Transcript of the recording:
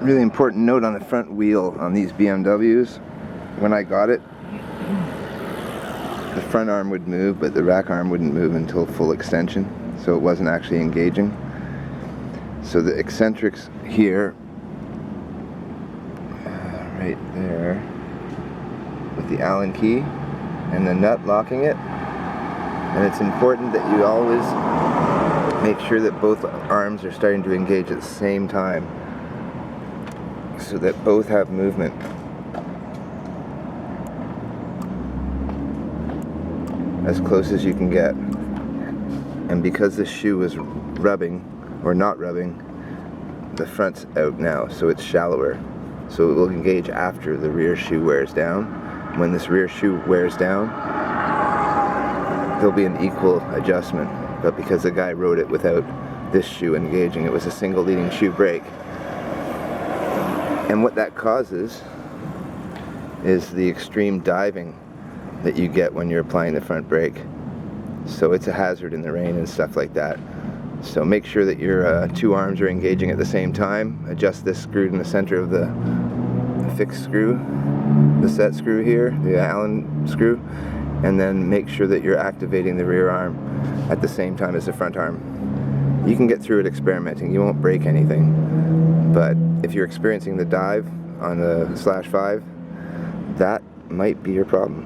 Really important note on the front wheel on these BMWs. When I got it, the front arm would move, but the rack arm wouldn't move until full extension, so it wasn't actually engaging. So the eccentrics here, right there, with the Allen key and the nut locking it. And it's important that you always make sure that both arms are starting to engage at the same time, so that both have movement. As close as you can get. And because this shoe was rubbing, or not rubbing, the front's out now, so it's shallower. So it will engage after the rear shoe wears down. When this rear shoe wears down, there'll be an equal adjustment. But because the guy rode it without this shoe engaging, it was a single leading shoe brake. And what that causes is the extreme diving that you get when you're applying the front brake. So it's a hazard in the rain and stuff like that. So make sure that your two arms are engaging at the same time. Adjust this screw in the center of the fixed screw, the set screw here, the Allen screw, and then make sure that you're activating the rear arm at the same time as the front arm. You can get through it experimenting, you won't break anything, but if you're experiencing the dive on the /5, that might be your problem.